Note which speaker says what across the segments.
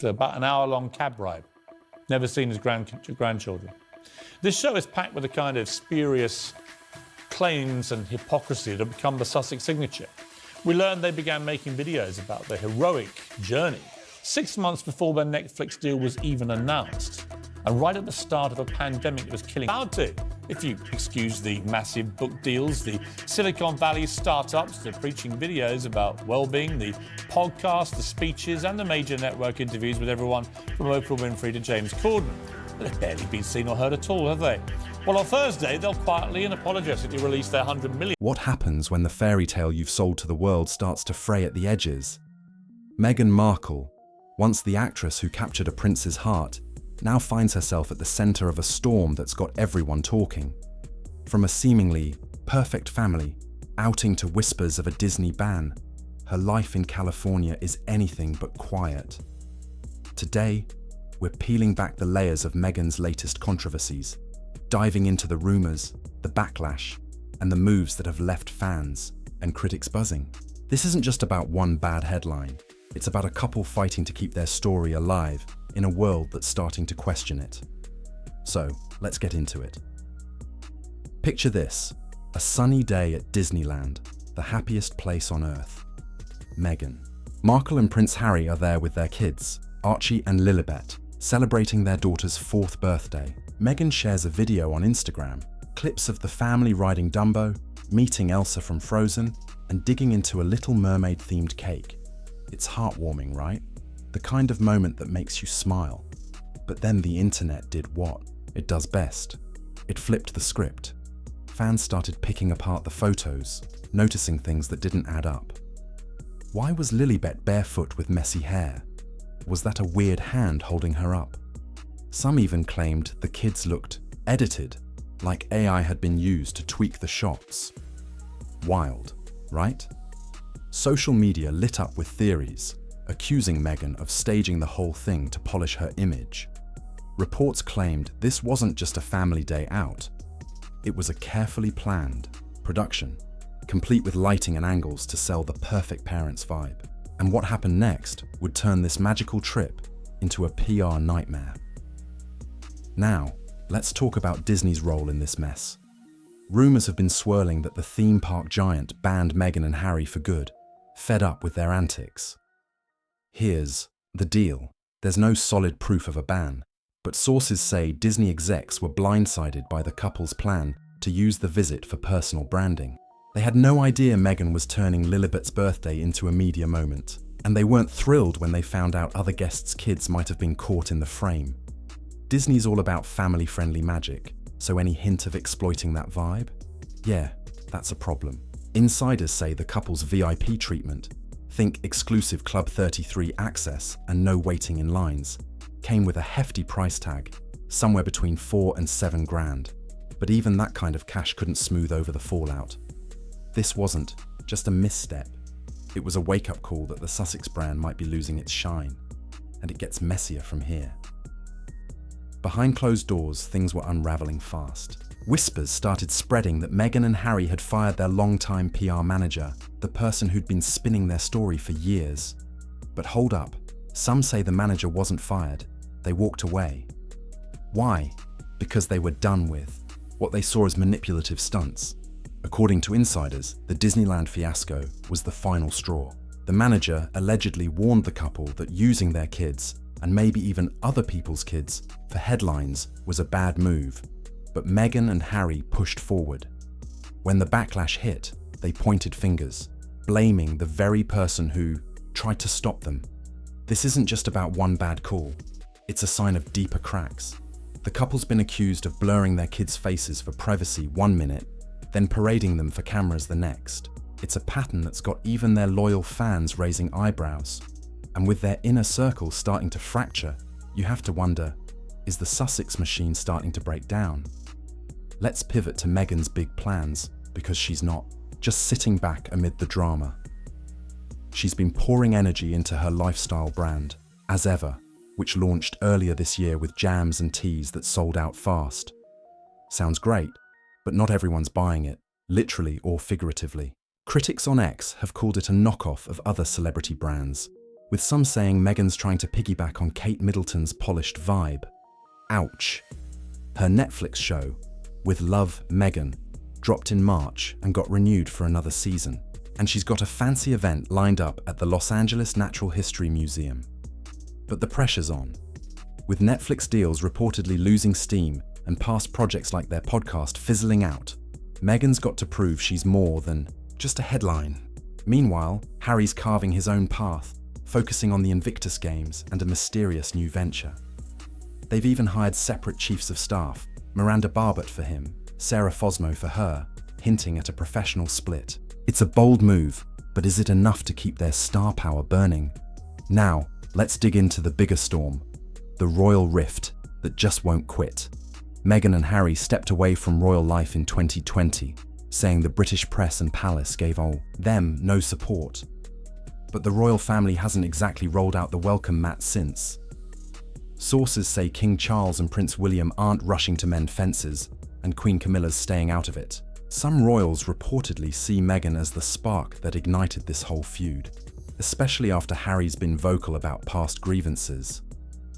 Speaker 1: after about an hour-long cab ride. Never seen his grandchildren. This show is packed with the kind of spurious claims and hypocrisy that have become the Sussex signature. We learned they began making videos about their heroic journey 6 months before their Netflix deal was even announced. And right at the start of a pandemic that was killing about it, if you excuse the massive book deals, the Silicon Valley startups, the preaching videos about well-being, the podcasts, the speeches, and the major network interviews with everyone from Oprah Winfrey to James Corden. They've barely been seen or heard at all, have they? Well, on Thursday, they'll quietly and apologetically release their $100 million.
Speaker 2: What happens when the fairy tale you've sold to the world starts to fray at the edges? Meghan Markle, once the actress who captured a prince's heart, now finds herself at the center of a storm that's got everyone talking. From a seemingly perfect family outing to whispers of a Disney ban, her life in California is anything but quiet. Today, we're peeling back the layers of Meghan's latest controversies, diving into the rumors, the backlash, and the moves that have left fans and critics buzzing. This isn't just about one bad headline. It's about a couple fighting to keep their story alive in a world that's starting to question it. So, let's get into it. Picture this, a sunny day at Disneyland, the happiest place on earth. Meghan. Markle and Prince Harry are there with their kids, Archie and Lilibet, celebrating their daughter's 4th birthday. Meghan shares a video on Instagram, clips of the family riding Dumbo, meeting Elsa from Frozen, and digging into a Little Mermaid-themed cake. It's heartwarming, right? The kind of moment that makes you smile. But then the internet did what it does best. It flipped the script. Fans started picking apart the photos, noticing things that didn't add up. Why was Lilibet barefoot with messy hair? Was that a weird hand holding her up? Some even claimed the kids looked edited, like AI had been used to tweak the shots. Wild, right? Social media lit up with theories, accusing Meghan of staging the whole thing to polish her image. Reports claimed this wasn't just a family day out. It was a carefully planned production, complete with lighting and angles to sell the perfect parents vibe. And what happened next would turn this magical trip into a PR nightmare. Now, let's talk about Disney's role in this mess. Rumors have been swirling that the theme park giant banned Meghan and Harry for good, fed up with their antics. Here's the deal. There's no solid proof of a ban, but sources say Disney execs were blindsided by the couple's plan to use the visit for personal branding. They had no idea Meghan was turning Lilibet's birthday into a media moment, and they weren't thrilled when they found out other guests' kids might have been caught in the frame. Disney's all about family-friendly magic, so any hint of exploiting that vibe? Yeah, that's a problem. Insiders say the couple's VIP treatment, think exclusive Club 33 access and no waiting in lines, came with a hefty price tag, somewhere between $4 and $7 grand. But even that kind of cash couldn't smooth over the fallout. This wasn't just a misstep. It was a wake-up call that the Sussex brand might be losing its shine, and it gets messier from here. Behind closed doors, things were unraveling fast. Whispers started spreading that Meghan and Harry had fired their longtime PR manager, the person who'd been spinning their story for years. But hold up, some say the manager wasn't fired, they walked away. Why? Because they were done with what they saw as manipulative stunts. According to insiders, the Disneyland fiasco was the final straw. The manager allegedly warned the couple that using their kids, and maybe even other people's kids, for headlines was a bad move. But Meghan and Harry pushed forward. When the backlash hit, they pointed fingers, blaming the very person who tried to stop them. This isn't just about one bad call, it's a sign of deeper cracks. The couple's been accused of blurring their kids' faces for privacy one minute, then parading them for cameras the next. It's a pattern that's got even their loyal fans raising eyebrows. And with their inner circle starting to fracture, you have to wonder, is the Sussex machine starting to break down? Let's pivot to Meghan's big plans, because she's not just sitting back amid the drama. She's been pouring energy into her lifestyle brand, As Ever, which launched earlier this year with jams and teas that sold out fast. Sounds great, but not everyone's buying it, literally or figuratively. Critics on X have called it a knockoff of other celebrity brands, with some saying Meghan's trying to piggyback on Kate Middleton's polished vibe. Ouch. Her Netflix show, With Love, Meghan, dropped in March and got renewed for another season. And she's got a fancy event lined up at the Los Angeles Natural History Museum. But the pressure's on. With Netflix deals reportedly losing steam and past projects like their podcast fizzling out, Meghan's got to prove she's more than just a headline. Meanwhile, Harry's carving his own path, focusing on the Invictus Games and a mysterious new venture. They've even hired separate chiefs of staff, Miranda Barbett for him, Sarah Fosmo for her, hinting at a professional split. It's a bold move, but is it enough to keep their star power burning? Now, let's dig into the bigger storm, the royal rift that just won't quit. Meghan and Harry stepped away from royal life in 2020, saying the British press and palace gave them no support. But the royal family hasn't exactly rolled out the welcome mat since. Sources say King Charles and Prince William aren't rushing to mend fences, and Queen Camilla's staying out of it. Some royals reportedly see Meghan as the spark that ignited this whole feud, especially after Harry's been vocal about past grievances.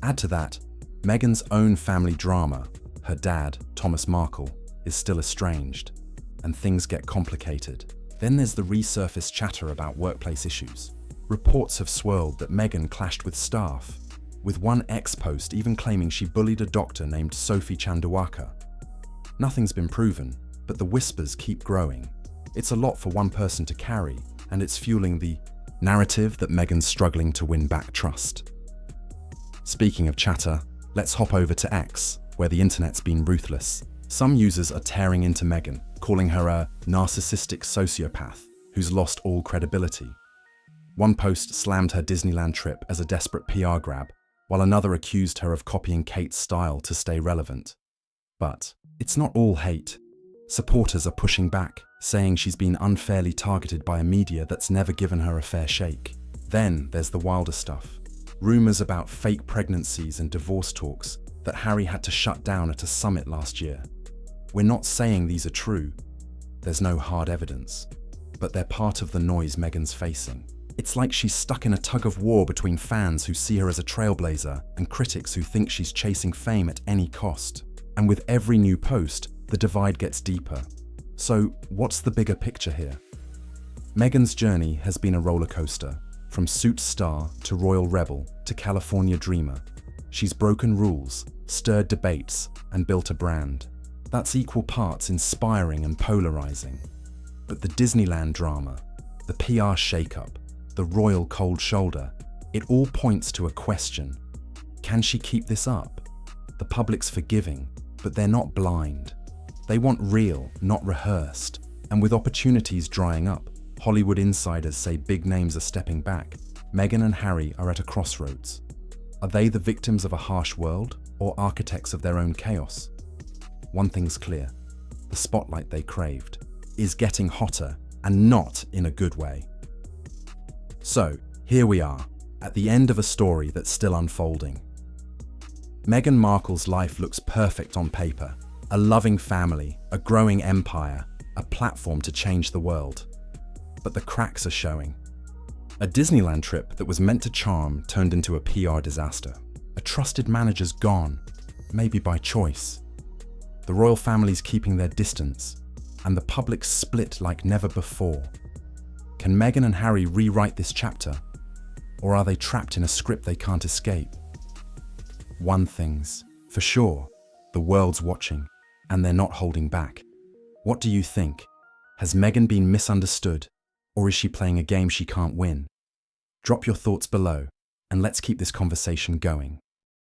Speaker 2: Add to that, Meghan's own family drama. Her dad, Thomas Markle, is still estranged, and things get complicated. Then there's the resurfaced chatter about workplace issues. Reports have swirled that Meghan clashed with staff, with one ex-post even claiming she bullied a doctor named Sophie Chandawaka. Nothing's been proven, but the whispers keep growing. It's a lot for one person to carry, and it's fueling the narrative that Meghan's struggling to win back trust. Speaking of chatter, let's hop over to X, where the internet's been ruthless. Some users are tearing into Meghan, calling her a narcissistic sociopath who's lost all credibility. One post slammed her Disneyland trip as a desperate PR grab, while another accused her of copying Kate's style to stay relevant. But it's not all hate. Supporters are pushing back, saying she's been unfairly targeted by a media that's never given her a fair shake. Then there's the wilder stuff. Rumors about fake pregnancies and divorce talks that Harry had to shut down at a summit last year. We're not saying these are true. There's no hard evidence. But they're part of the noise Meghan's facing. It's like she's stuck in a tug of war between fans who see her as a trailblazer and critics who think she's chasing fame at any cost. And with every new post, the divide gets deeper. So, what's the bigger picture here? Meghan's journey has been a roller coaster, from suit star to royal rebel to California dreamer. She's broken rules, stirred debates, and built a brand. That's equal parts inspiring and polarizing. But the Disneyland drama, the PR shakeup, the royal cold shoulder, it all points to a question. Can she keep this up? The public's forgiving, but they're not blind. They want real, not rehearsed. And with opportunities drying up, Hollywood insiders say big names are stepping back. Meghan and Harry are at a crossroads. Are they the victims of a harsh world or architects of their own chaos? One thing's clear. The spotlight they craved is getting hotter, and not in a good way. So, here we are, at the end of a story that's still unfolding. Meghan Markle's life looks perfect on paper. A loving family, a growing empire, a platform to change the world. But the cracks are showing. A Disneyland trip that was meant to charm turned into a PR disaster. A trusted manager's gone, maybe by choice. The royal family's keeping their distance, and the public's split like never before. Can Meghan and Harry rewrite this chapter? Or are they trapped in a script they can't escape? One thing's for sure, the world's watching, and they're not holding back. What do you think? Has Meghan been misunderstood, or is she playing a game she can't win? Drop your thoughts below, and let's keep this conversation going.